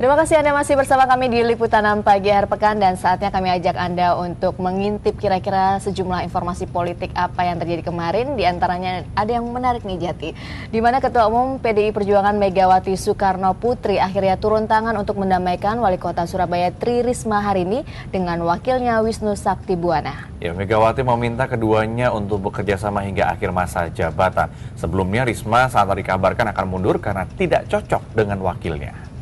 Terima kasih Anda masih bersama kami di Liputan 6 Pagi Akhir Pekan dan saatnya kami ajak Anda untuk mengintip kira-kira sejumlah informasi politik apa yang terjadi kemarin. Di antaranya ada yang menarik nih Jati, di mana Ketua Umum PDI Perjuangan Megawati Soekarno Putri akhirnya turun tangan untuk mendamaikan Wali Kota Surabaya Tri Risma hari ini dengan wakilnya Wisnu Saktibuwana. Ya, Megawati meminta keduanya untuk bekerja sama hingga akhir masa jabatan. Sebelumnya Risma saat dikabarkan akan mundur karena tidak cocok dengan wakilnya.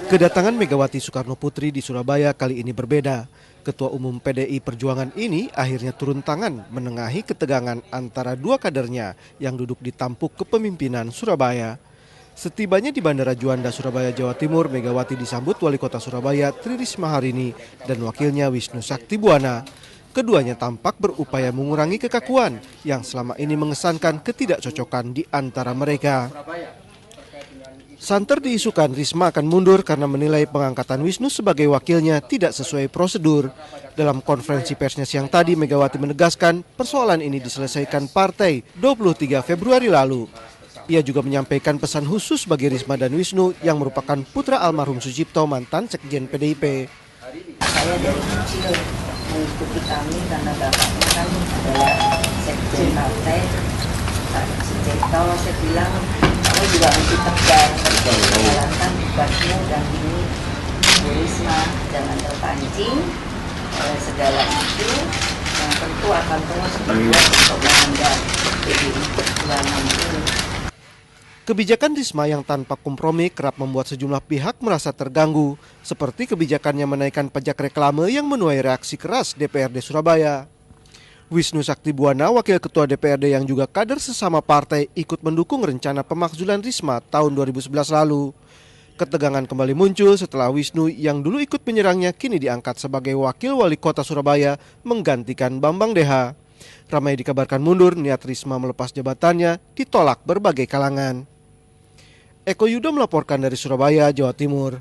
Kedatangan Megawati Soekarno Putri di Surabaya kali ini berbeda. Ketua Umum PDI Perjuangan ini akhirnya turun tangan menengahi ketegangan antara dua kadernya yang duduk di tampuk kepemimpinan Surabaya. Setibanya di Bandara Juanda, Surabaya, Jawa Timur, Megawati disambut Wali Kota Surabaya Tri Risma hari ini dan wakilnya Wisnu Saktibuwana. Keduanya tampak berupaya mengurangi kekakuan yang selama ini mengesankan ketidakcocokan di antara mereka. Santer diisukan Risma akan mundur karena menilai pengangkatan Wisnu sebagai wakilnya tidak sesuai prosedur. Dalam konferensi persnya siang tadi, Megawati menegaskan persoalan ini diselesaikan partai 23 Februari lalu. Ia juga menyampaikan pesan khusus bagi Risma dan Wisnu yang merupakan putra almarhum Sucipto, mantan Sekjen PDIP. Saya dari kecil mengikuti kami karena bapaknya kan adalah Sekjen partai Pak Sucipto. Saya bilang kamu juga mesti tegar menjalankan tugasmu dan ini Bu Risma jangan terpancing segala itu yang tentu akan terus berbuat untuk melanggar PDI Perjuangan ini. Kebijakan Risma yang tanpa kompromi kerap membuat sejumlah pihak merasa terganggu, seperti kebijakannya menaikkan pajak reklame yang menuai reaksi keras DPRD Surabaya. Wisnu Saktibuwana, Wakil Ketua DPRD yang juga kader sesama partai, ikut mendukung rencana pemakzulan Risma tahun 2011 lalu. Ketegangan kembali muncul setelah Wisnu yang dulu ikut menyerangnya kini diangkat sebagai Wakil Wali Kota Surabaya menggantikan Bambang Deha. Ramai dikabarkan mundur, niat Risma melepas jabatannya ditolak berbagai kalangan. Eko Yudo melaporkan dari Surabaya, Jawa Timur.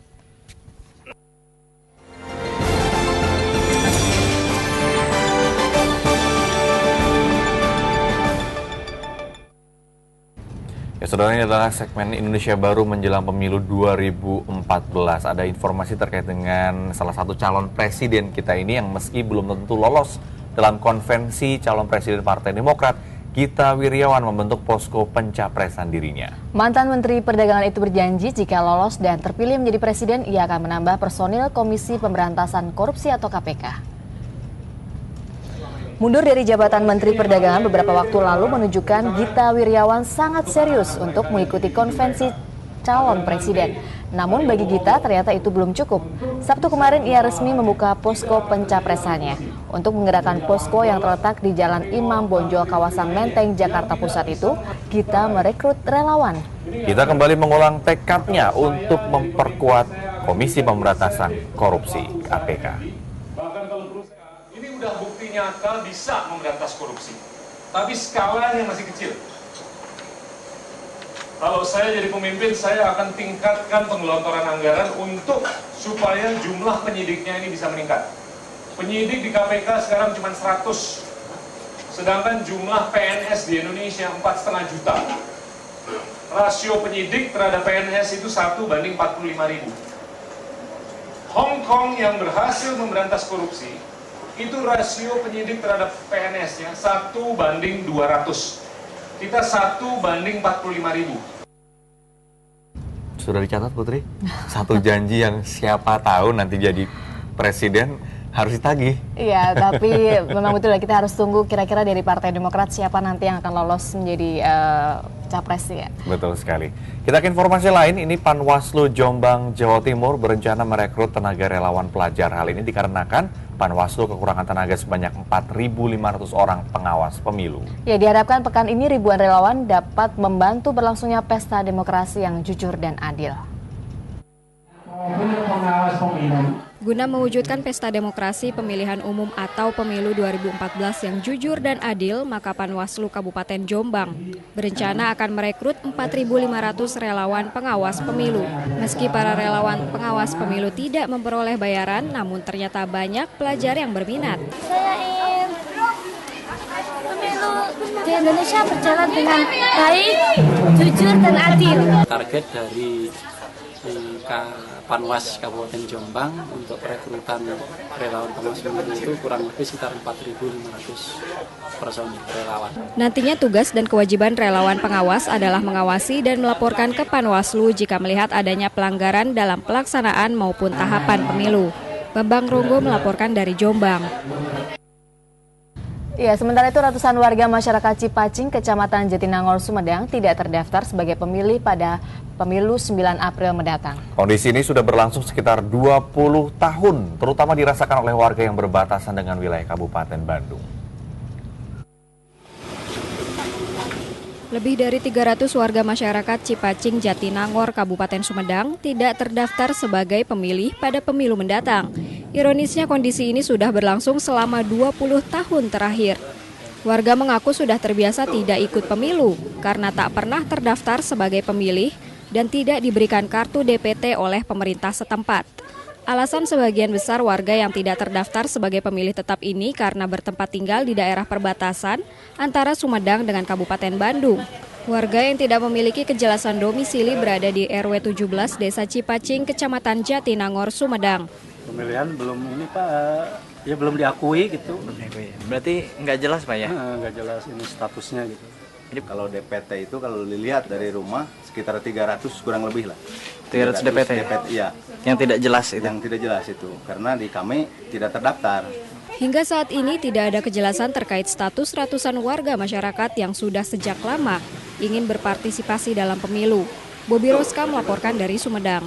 Ya, saudara, ini adalah segmen Indonesia Baru menjelang pemilu 2014. Ada informasi terkait dengan salah satu calon presiden kita ini yang meski belum tentu lolos dalam konvensi calon presiden Partai Demokrat, Gita Wirjawan membentuk posko pencapresan dirinya. Mantan Menteri Perdagangan itu berjanji jika lolos dan terpilih menjadi presiden, ia akan menambah personil Komisi Pemberantasan Korupsi atau KPK. Mundur dari jabatan Menteri Perdagangan beberapa waktu lalu menunjukkan Gita Wirjawan sangat serius untuk mengikuti konvensi calon presiden. Namun bagi Gita ternyata itu belum cukup. Sabtu kemarin ia resmi membuka posko pencapresannya. Untuk menggerakkan posko yang terletak di Jalan Imam Bonjol kawasan Menteng, Jakarta Pusat itu, Gita merekrut relawan. Gita kembali mengulang tekadnya untuk memperkuat Komisi Pemberantasan Korupsi (KPK). Ini udah bukti nyata bisa memberantas korupsi, tapi skalanya masih kecil. Kalau saya jadi pemimpin, saya akan tingkatkan penggelontoran anggaran untuk supaya jumlah penyidiknya ini bisa meningkat. Penyidik di KPK sekarang cuma 100, sedangkan jumlah PNS di Indonesia 4,5 juta. Rasio penyidik terhadap PNS itu 1:45.000. Hong Kong yang berhasil memberantas korupsi, itu rasio penyidik terhadap PNS-nya 1:200. Kita 1:45.000. Sudah dicatat, Putri? Satu janji yang siapa tahu nanti jadi presiden harus ditagih. Iya, tapi memang betul ya, kita harus tunggu kira-kira dari Partai Demokrat siapa nanti yang akan lolos menjadi capres ya. Betul sekali. Kita ke informasi lain, ini Panwaslu Jombang, Jawa Timur berencana merekrut tenaga relawan pelajar. Hal ini dikarenakan Panwaslu kekurangan tenaga sebanyak 4.500 orang pengawas pemilu. Ya, diharapkan pekan ini ribuan relawan dapat membantu berlangsungnya pesta demokrasi yang jujur dan adil. Guna mewujudkan pesta demokrasi pemilihan umum atau pemilu 2014 yang jujur dan adil, maka Panwaslu Kabupaten Jombang berencana akan merekrut 4.500 relawan pengawas pemilu. Meski para relawan pengawas pemilu tidak memperoleh bayaran, namun ternyata banyak pelajar yang berminat. Saya ingin pemilu di Indonesia berjalan dengan baik, jujur, dan adil. Target dari Panwas Kabupaten Jombang untuk rekrutan relawan Panwas itu kurang lebih sekitar 4.500 personil relawan. Nantinya tugas dan kewajiban relawan pengawas adalah mengawasi dan melaporkan ke Panwaslu jika melihat adanya pelanggaran dalam pelaksanaan maupun tahapan pemilu. Bambang Ronggo melaporkan dari Jombang. Ya, sementara itu ratusan warga masyarakat Cipacing, Kecamatan Jatinangor, Sumedang tidak terdaftar sebagai pemilih pada pemilu 9 April mendatang. Kondisi ini sudah berlangsung sekitar 20 tahun, terutama dirasakan oleh warga yang berbatasan dengan wilayah Kabupaten Bandung. Lebih dari 300 warga masyarakat Cipacing, Jatinangor, Kabupaten Sumedang tidak terdaftar sebagai pemilih pada pemilu mendatang. Ironisnya kondisi ini sudah berlangsung selama 20 tahun terakhir. Warga mengaku sudah terbiasa tidak ikut pemilu karena tak pernah terdaftar sebagai pemilih dan tidak diberikan kartu DPT oleh pemerintah setempat. Alasan sebagian besar warga yang tidak terdaftar sebagai pemilih tetap ini karena bertempat tinggal di daerah perbatasan antara Sumedang dengan Kabupaten Bandung. Warga yang tidak memiliki kejelasan domisili berada di RW 17 Desa Cipacing, Kecamatan Jatinangor, Sumedang. Pemilihan belum ini Pak, ya belum diakui gitu. Berarti nggak jelas Pak ya? Nggak jelas ini statusnya gitu. Jadi kalau DPT itu kalau dilihat dari rumah sekitar 300 kurang lebih lah. 300 DPT? Ya. Yang tidak jelas itu? Yang tidak jelas itu, karena di kami tidak terdaftar. Hingga saat ini tidak ada kejelasan terkait status ratusan warga masyarakat yang sudah sejak lama ingin berpartisipasi dalam pemilu. Bobi Roska melaporkan dari Sumedang.